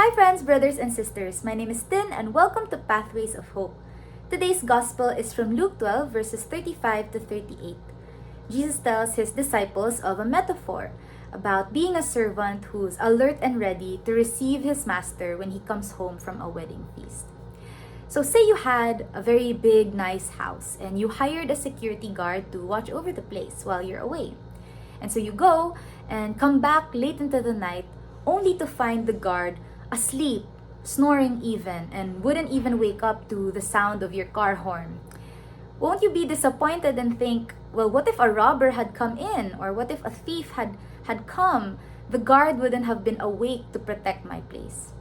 Hi friends, brothers and sisters. My name is Tin and welcome to Pathways of Hope. Today's gospel is from Luke 12 verses 35 to 38. Jesus tells his disciples of a metaphor about being a servant who's alert and ready to receive his master when he comes home from a wedding feast. So say you had a very big, nice house and you hired a security guard to watch over the place while you're away. And so you go and come back late into the night only to find the guard asleep, snoring even, and wouldn't even wake up to the sound of your car horn. Won't you be disappointed and think, well, what if a robber had come in? Or what if a thief had come? The guard wouldn't have been awake to protect my place.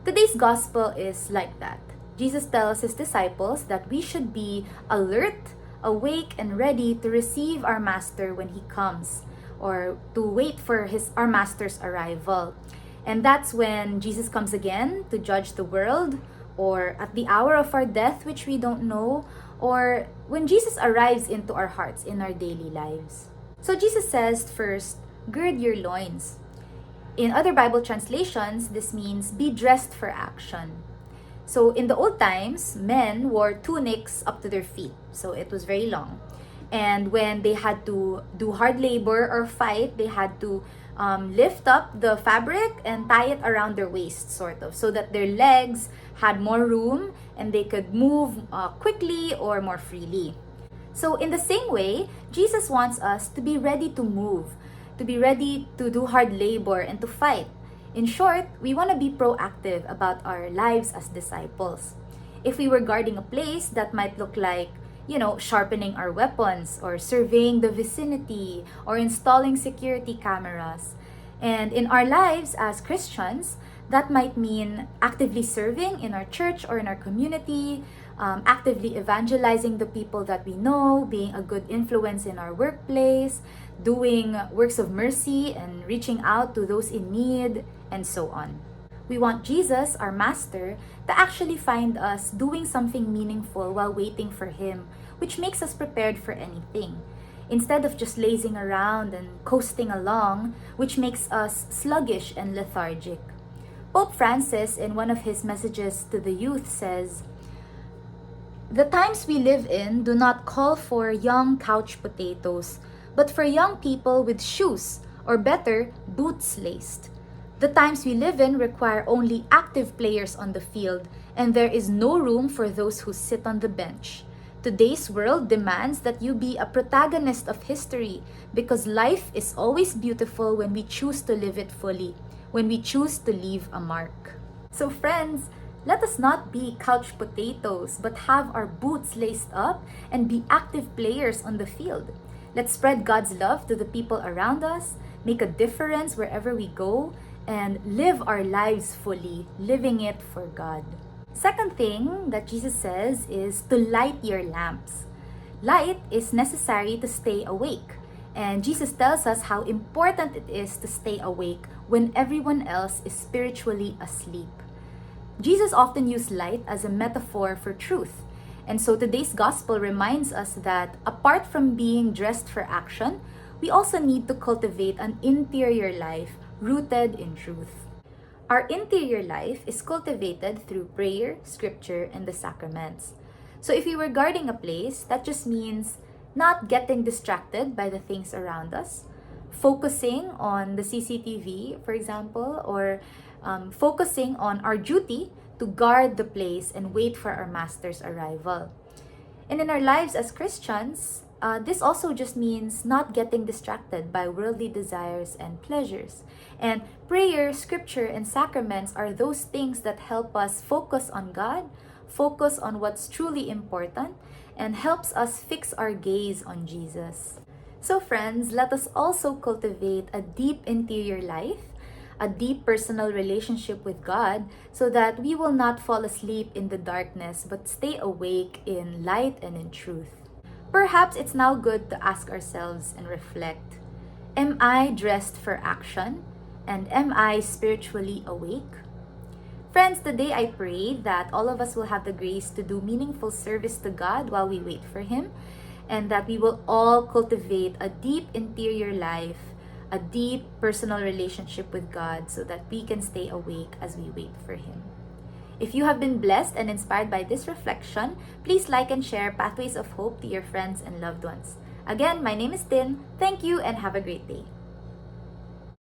Today's gospel is like that. Jesus tells his disciples that we should be alert, awake, and ready to receive our master when he comes, or to wait for our master's arrival. And that's when Jesus comes again to judge the world, or at the hour of our death, which we don't know, or when Jesus arrives into our hearts in our daily lives. So Jesus says first, gird your loins. In other Bible translations, this means be dressed for action. So in the old times, men wore tunics up to their feet, so it was very long. And when they had to do hard labor or fight, they had to lift up the fabric and tie it around their waist, sort of, so that their legs had more room and they could move quickly or more freely. So in the same way, Jesus wants us to be ready to move, to be ready to do hard labor and to fight. In short, we want to be proactive about our lives as disciples. If we were guarding a place, that might look like sharpening our weapons or surveying the vicinity or installing security cameras. And in our lives as Christians, that might mean actively serving in our church or in our community, actively evangelizing the people that we know, being a good influence in our workplace, doing works of mercy and reaching out to those in need, and so on. We want Jesus, our master, to actually find us doing something meaningful while waiting for him, which makes us prepared for anything, instead of just lazing around and coasting along, which makes us sluggish and lethargic. Pope Francis, in one of his messages to the youth, says, "The times we live in do not call for young couch potatoes, but for young people with shoes, or better, boots laced. The times we live in require only active players on the field, and there is no room for those who sit on the bench. Today's world demands that you be a protagonist of history, because life is always beautiful when we choose to live it fully, when we choose to leave a mark." So friends, let us not be couch potatoes, but have our boots laced up and be active players on the field. Let's spread God's love to the people around us, make a difference wherever we go, and live our lives fully, living it for God. Second thing that Jesus says is to light your lamps. Light is necessary to stay awake. And Jesus tells us how important it is to stay awake when everyone else is spiritually asleep. Jesus often used light as a metaphor for truth. And so today's gospel reminds us that apart from being dressed for action, we also need to cultivate an interior life rooted in truth. Our interior life is cultivated through prayer, scripture, and the sacraments. So if we were guarding a place, that just means not getting distracted by the things around us, focusing on the CCTV, for example, or focusing on our duty to guard the place and wait for our master's arrival. And in our lives as Christians, this also just means not getting distracted by worldly desires and pleasures. And prayer, scripture, and sacraments are those things that help us focus on God, focus on what's truly important, and helps us fix our gaze on Jesus. So friends, let us also cultivate a deep interior life, a deep personal relationship with God, so that we will not fall asleep in the darkness, but stay awake in light and in truth. Perhaps it's now good to ask ourselves and reflect, am I dressed for action? And am I spiritually awake? Friends, today I pray that all of us will have the grace to do meaningful service to God while we wait for Him, and that we will all cultivate a deep interior life, a deep personal relationship with God so that we can stay awake as we wait for Him. If you have been blessed and inspired by this reflection, please like and share Pathways of Hope to your friends and loved ones. Again, my name is Tin. Thank you and have a great day.